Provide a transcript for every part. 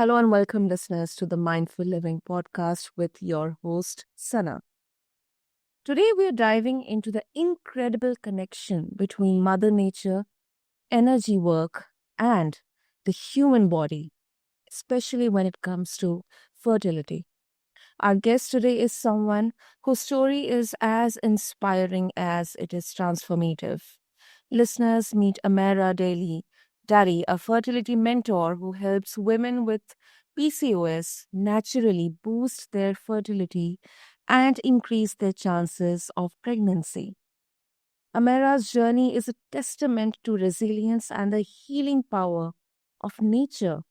Hello and welcome, listeners, to the Mindful Living podcast with your host, Sana. Today, we are diving into the incredible connection between Mother Nature, energy work, and the human body, especially when it comes to fertility. Our guest today is someone whose story is as inspiring as it is transformative. Listeners, meet Amirah Daley, a fertility mentor who helps women with PCOS naturally boost their fertility and increase their chances of pregnancy. Amirah's journey is a testament to resilience and the healing power of nature.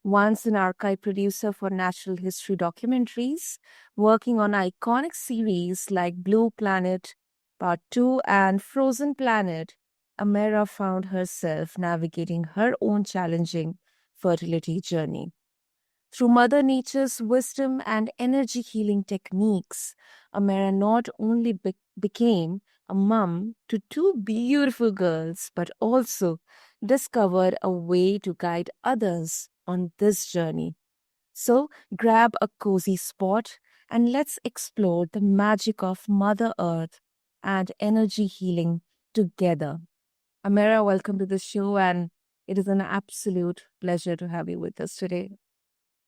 Once an archive producer for natural history documentaries, working on iconic series like Blue Planet, Part 2, and Frozen Planet, Amirah found herself navigating her own challenging fertility journey. Through Mother Nature's wisdom and energy healing techniques, Amirah not only became a mum to two beautiful girls, but also discovered a way to guide others on this journey. So grab a cozy spot and let's explore the magic of Mother Earth and energy healing together. Amirah, welcome to the show, and it is an absolute pleasure to have you with us today.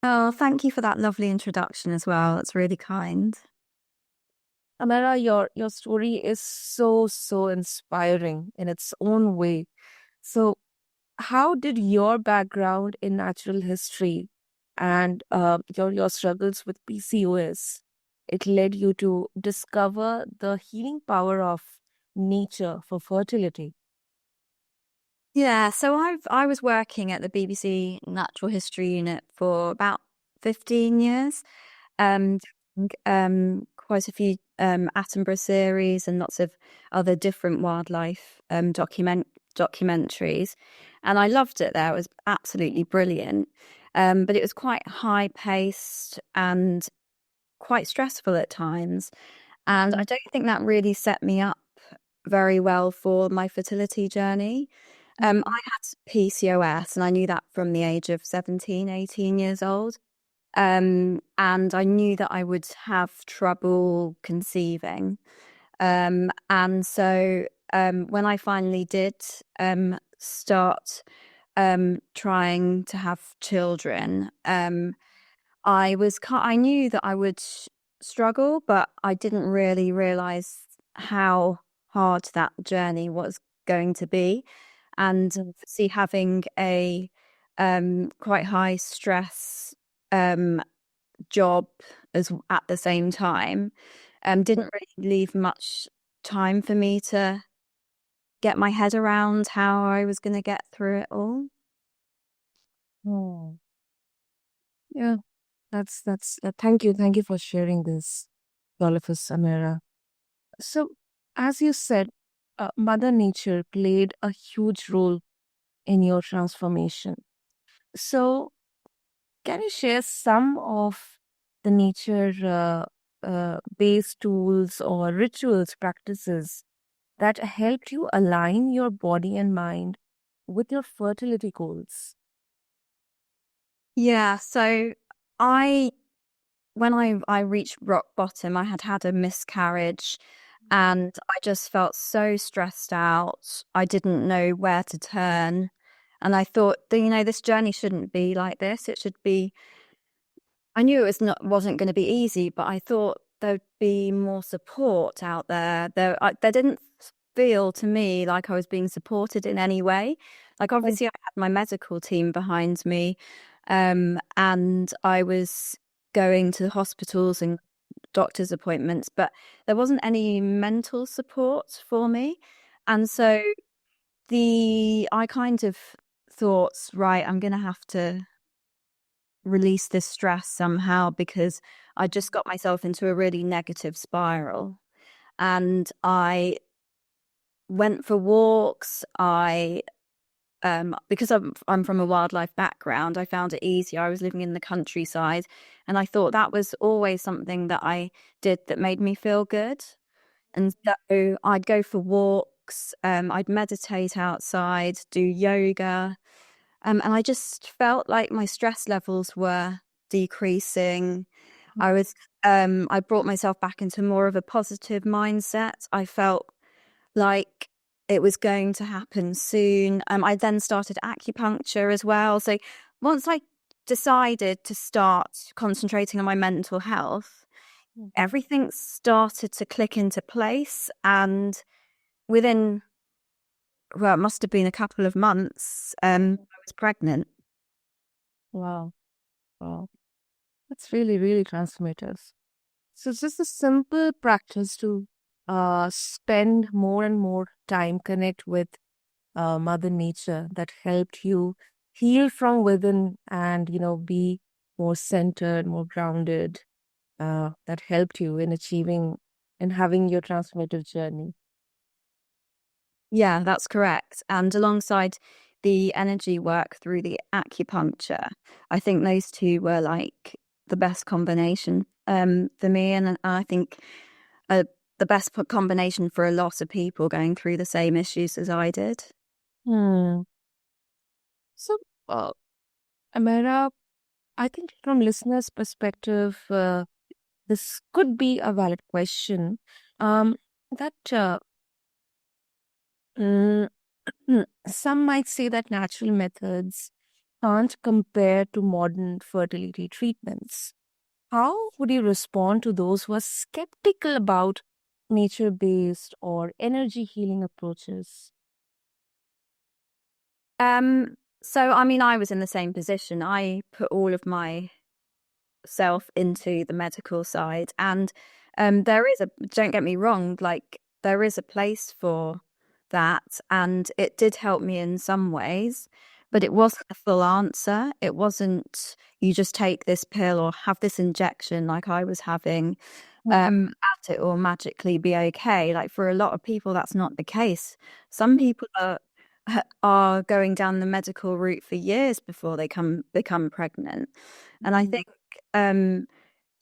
Oh, thank you for that lovely introduction as well. It's really kind. Amirah, your story is so inspiring in its own way. So, how did your background in natural history and your struggles with PCOS it led you to discover the healing power of nature for fertility? Yeah, so I was working at the BBC Natural History Unit for about 15 years. Quite a few Attenborough series and lots of other different wildlife documentaries, and I loved it there. It was absolutely brilliant, but it was quite high paced and quite stressful at times, and I don't think that really set me up very well for my fertility journey. I had PCOS, and I knew that from the age of 17, 18 years old. And I knew that I would have trouble conceiving. And so when I finally did start trying to have children, I knew that I would struggle, but I didn't really realize how hard that journey was going to be. And obviously having a quite high stress job as at the same time didn't really leave much time for me to get my head around how I was going to get through it all. Oh, yeah, that's thank you for sharing this, all of us, Amirah. So, as you said, Mother Nature played a huge role in your transformation. So, can you share some of the nature based tools or rituals, practices that helped you align your body and mind with your fertility goals? Yeah, so I when I reached rock bottom, I had a miscarriage and I just felt so stressed out. I didn't know where to turn. And I thought, this journey shouldn't be like this. It should be, I knew wasn't going to be easy, but I thought there'd be more support out there. There didn't feel to me like I was being supported in any way. Like, obviously, I had my medical team behind me, and I was going to hospitals and doctor's appointments, but there wasn't any mental support for me. And so I kind of thought, right, I'm going to have to release this stress somehow because I just got myself into a really negative spiral. And I went for walks. Because I'm from a wildlife background, I found it easier. I was living in the countryside, and I thought that was always something that I did that made me feel good. And so I'd go for walks, I'd meditate outside, do yoga, And I just felt like my stress levels were decreasing. I brought myself back into more of a positive mindset. I felt like it was going to happen soon. I then started acupuncture as well. So once I decided to start concentrating on my mental health, everything started to click into place. And within, well, it must have been a couple of months, I was pregnant. Wow. Wow. That's really, really transformative. So it's just a simple practice to spend more and more time, connect with Mother Nature that helped you heal from within and, be more centered, more grounded, that helped you in achieving and having your transformative journey. Yeah, that's correct. And alongside the energy work through the acupuncture, I think those two were like the best combination for me. And I think uh, the best combination for a lot of people going through the same issues as I did. Hmm. So, Amira, I think from listeners' perspective, this could be a valid question. That mm, some might say that natural methods can't compare to modern fertility treatments. How would you respond to those who are skeptical about nature based or energy healing approaches? So I mean, I was in the same position. I put all of my self into the medical side, and there is a, don't get me wrong, like there is a place for that, and it did help me in some ways, but it wasn't a full answer. It wasn't you just take this pill or have this injection like I was having, at it will magically be okay. Like for a lot of people that's not the case. Some people are going down the medical route for years before they become pregnant. And I think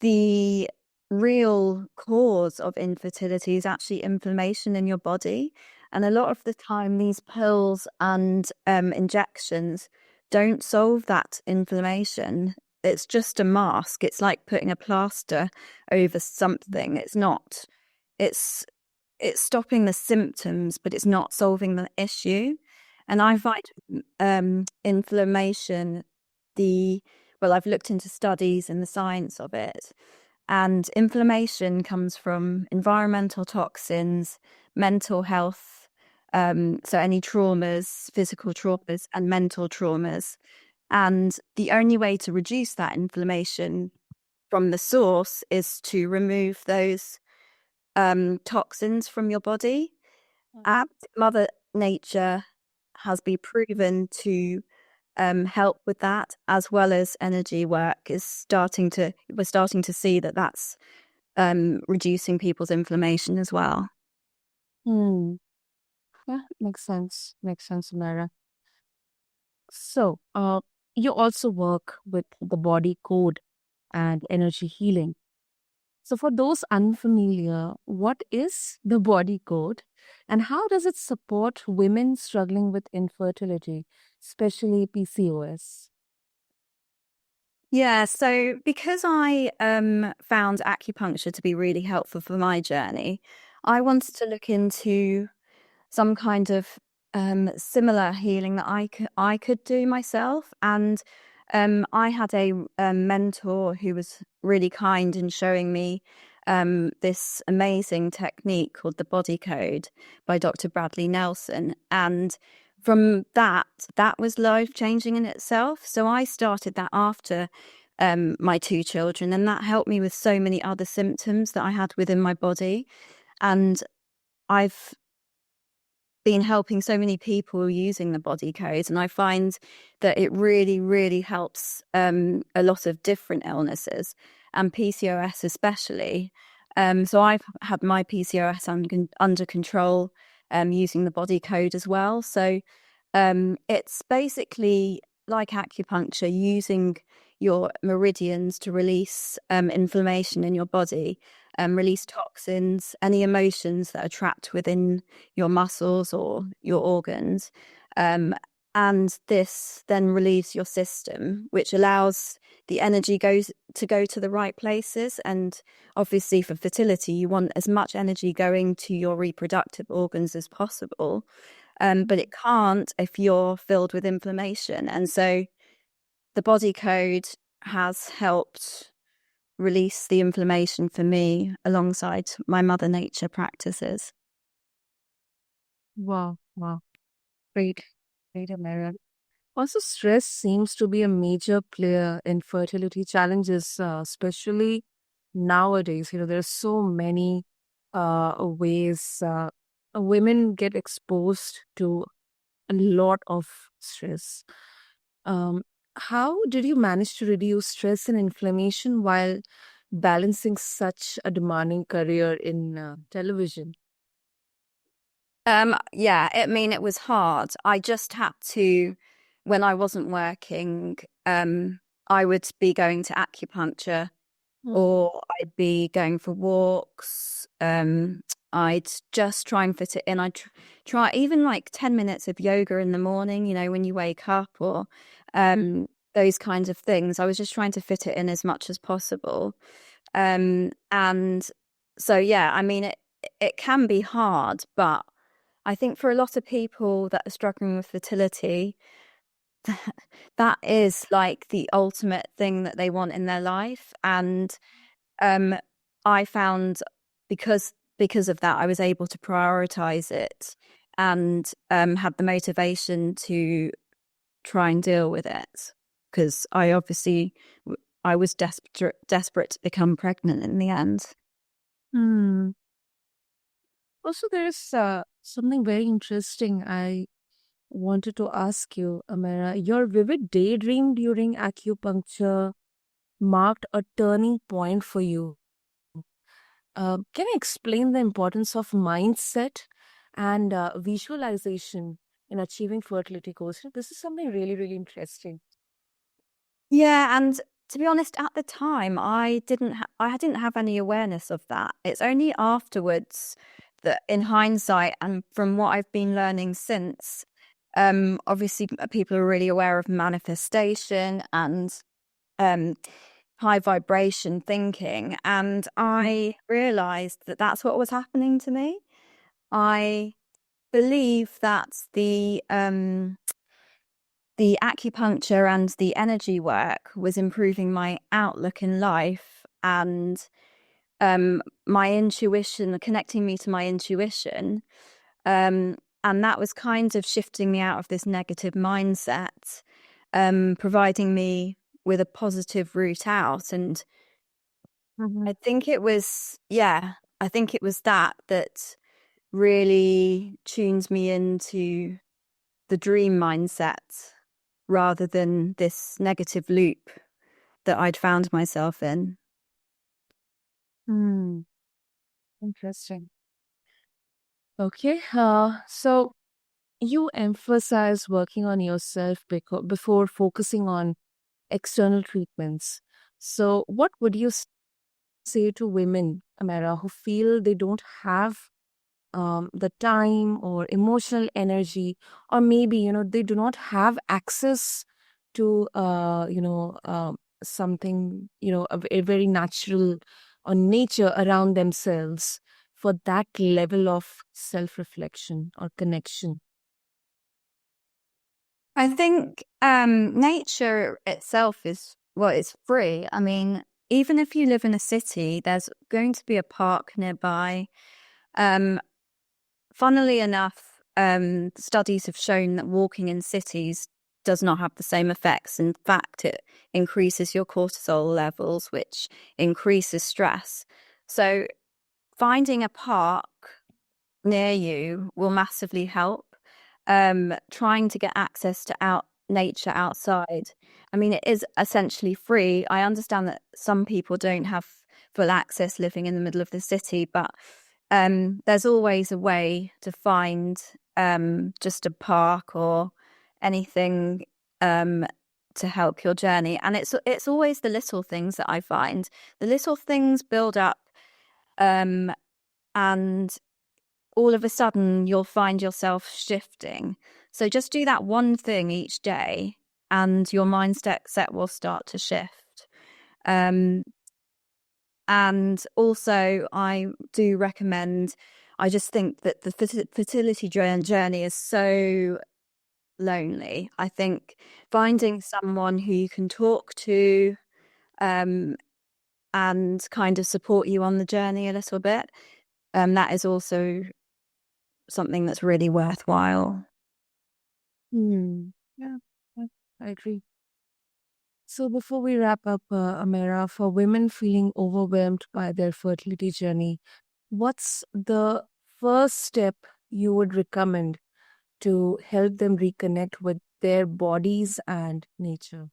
the real cause of infertility is actually inflammation in your body. And a lot of the time, these pills and injections don't solve that inflammation. It's just a mask. It's like putting a plaster over something. It's not. It's it's stopping the symptoms, but it's not solving the issue. And I find inflammation, I've looked into studies and the science of it, and inflammation comes from environmental toxins, mental health, so any traumas, physical traumas, and mental traumas. And the only way to reduce that inflammation from the source is to remove those toxins from your body. And Mother Nature has been proven to help with that, as well as energy work we're starting to see that that's reducing people's inflammation as well. Hmm. Yeah, makes sense. Makes sense, Amira. So, you also work with the body code and energy healing. So, for those unfamiliar, what is the body code and how does it support women struggling with infertility, especially PCOS? Yeah, so because I found acupuncture to be really helpful for my journey, I wanted to look into some kind of similar healing that I could do myself. And I had a mentor who was really kind in showing me this amazing technique called the body code by Dr. Bradley Nelson. And from that was life changing in itself. So I started that after my two children, and that helped me with so many other symptoms that I had within my body. And I've been helping so many people using the body code, and I find that it really, really helps a lot of different illnesses and PCOS especially. So I've had my PCOS under control using the body code as well. So it's basically like acupuncture, using your meridians to release inflammation in your body, release toxins, any emotions that are trapped within your muscles or your organs. and this then relieves your system, which allows the energy go to the right places. And obviously for fertility, you want as much energy going to your reproductive organs as possible. But it can't if you're filled with inflammation. And so the body code has helped release the inflammation for me alongside my Mother Nature practices. Wow, wow. Great, great, Amirah. Also, stress seems to be a major player in fertility challenges, especially nowadays. There are so many ways women get exposed to a lot of stress. Um, how did you manage to reduce stress and inflammation while balancing such a demanding career in television? Yeah, it was hard. I just had to, when I wasn't working, I would be going to acupuncture or I'd be going for walks. I'd just try and fit it in. I'd try even like 10 minutes of yoga in the morning, when you wake up, or those kinds of things. I was just trying to fit it in as much as possible. And so, yeah, it can be hard, but I think for a lot of people that are struggling with fertility, that is like the ultimate thing that they want in their life. And I found because of that, I was able to prioritize it and had the motivation to try and deal with it. Because I was desperate to become pregnant in the end. Hmm. Also, there's something very interesting I wanted to ask you, Amira. Your vivid daydream during acupuncture marked a turning point for you. Can you explain the importance of mindset and visualization in achieving fertility goals? This is something really, really interesting. Yeah, and to be honest, at the time, I didn't have any awareness of that. It's only afterwards that, in hindsight, and from what I've been learning since, obviously people are really aware of manifestation and um, high vibration thinking, and I realized that that's what was happening to me. I believe that the acupuncture and the energy work was improving my outlook in life and my intuition, connecting me to my intuition. And that was kind of shifting me out of this negative mindset, providing me with a positive route out. And Mhm. I think it was that really tunes me into the dream mindset rather than this negative loop that I'd found myself in. Hmm. Interesting. Okay. So you emphasize working on yourself before focusing on external treatments. So, what would you say to women, Amara, who feel they don't have the time or emotional energy, or maybe, they do not have access to, something, a very natural or nature around themselves for that level of self reflection or connection? I think nature itself is, well, it's free. I mean, even if you live in a city, there's going to be a park nearby. Um, Funnily enough, studies have shown that walking in cities does not have the same effects. In fact, it increases your cortisol levels, which increases stress. So finding a park near you will massively help. Trying to get access to nature outside. I mean, it is essentially free. I understand that some people don't have full access living in the middle of the city, but there's always a way to find just a park or anything to help your journey. And it's always the little things that I find. The little things build up, and all of a sudden you'll find yourself shifting. So just do that one thing each day and your mindset will start to shift. And also I do recommend, I just think that the fertility journey is so lonely. I think finding someone who you can talk to and kind of support you on the journey a little bit, that is also something that's really worthwhile. Yeah, I agree. So before we wrap up, Amirah, for women feeling overwhelmed by their fertility journey, what's the first step you would recommend to help them reconnect with their bodies and nature?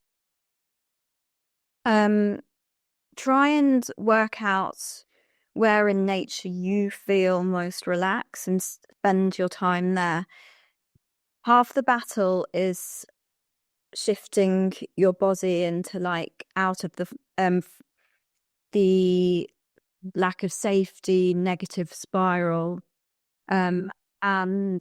Try and work out where in nature you feel most relaxed and spend your time there. Half the battle is shifting your body into like out of the lack of safety, negative spiral. And the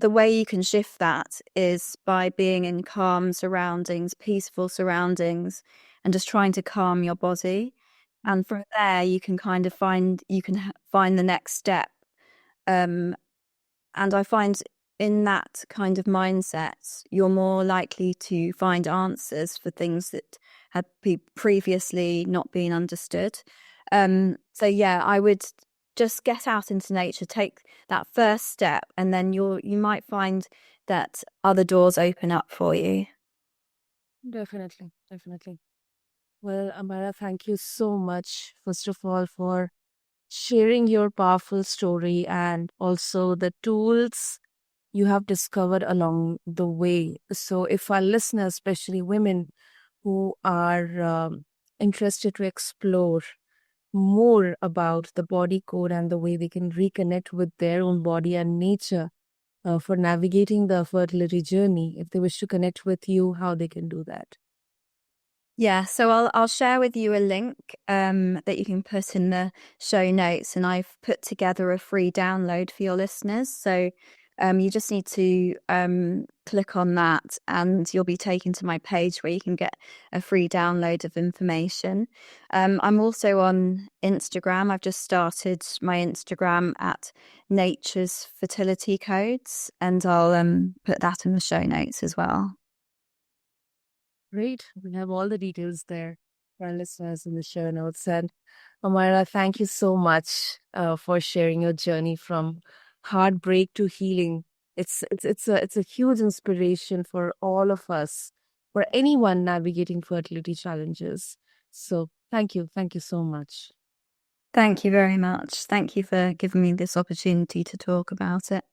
way you can shift that is by being in calm surroundings, peaceful surroundings, and just trying to calm your body. And from there, you can kind of find the next step. And I find in that kind of mindset, you're more likely to find answers for things that had previously not been understood. So yeah, I would just get out into nature, take that first step, and then you might find that other doors open up for you. Definitely. Well, Amirah, thank you so much, first of all, for sharing your powerful story and also the tools you have discovered along the way. So, if our listeners, especially women who are interested to explore more about the body code and the way they can reconnect with their own body and nature for navigating the fertility journey, if they wish to connect with you, how they can do that. Yeah, so I'll share with you a link that you can put in the show notes, and I've put together a free download for your listeners. So you just need to click on that, and you'll be taken to my page where you can get a free download of information. I'm also on Instagram. I've just started my Instagram at Nature's Fertility Codes, and I'll put that in the show notes as well. Great. We have all the details there for our listeners in the show notes. And Amirah, thank you so much for sharing your journey from heartbreak to healing. It's a huge inspiration for all of us, for anyone navigating fertility challenges. So thank you so much. Thank you very much. Thank you for giving me this opportunity to talk about it.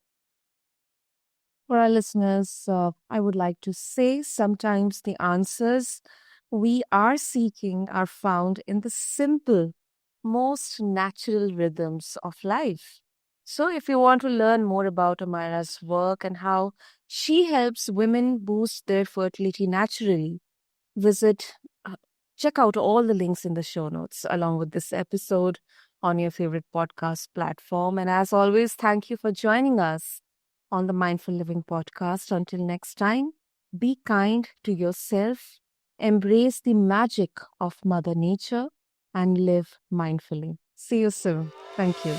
For our listeners, I would like to say sometimes the answers we are seeking are found in the simple, most natural rhythms of life. So, if you want to learn more about Amirah's work and how she helps women boost their fertility naturally, visit, check out all the links in the show notes along with this episode on your favorite podcast platform. And as always, thank you for joining us on the Mindful Living podcast. Until next time, be kind to yourself, embrace the magic of Mother Nature, and live mindfully. See you soon. Thank you.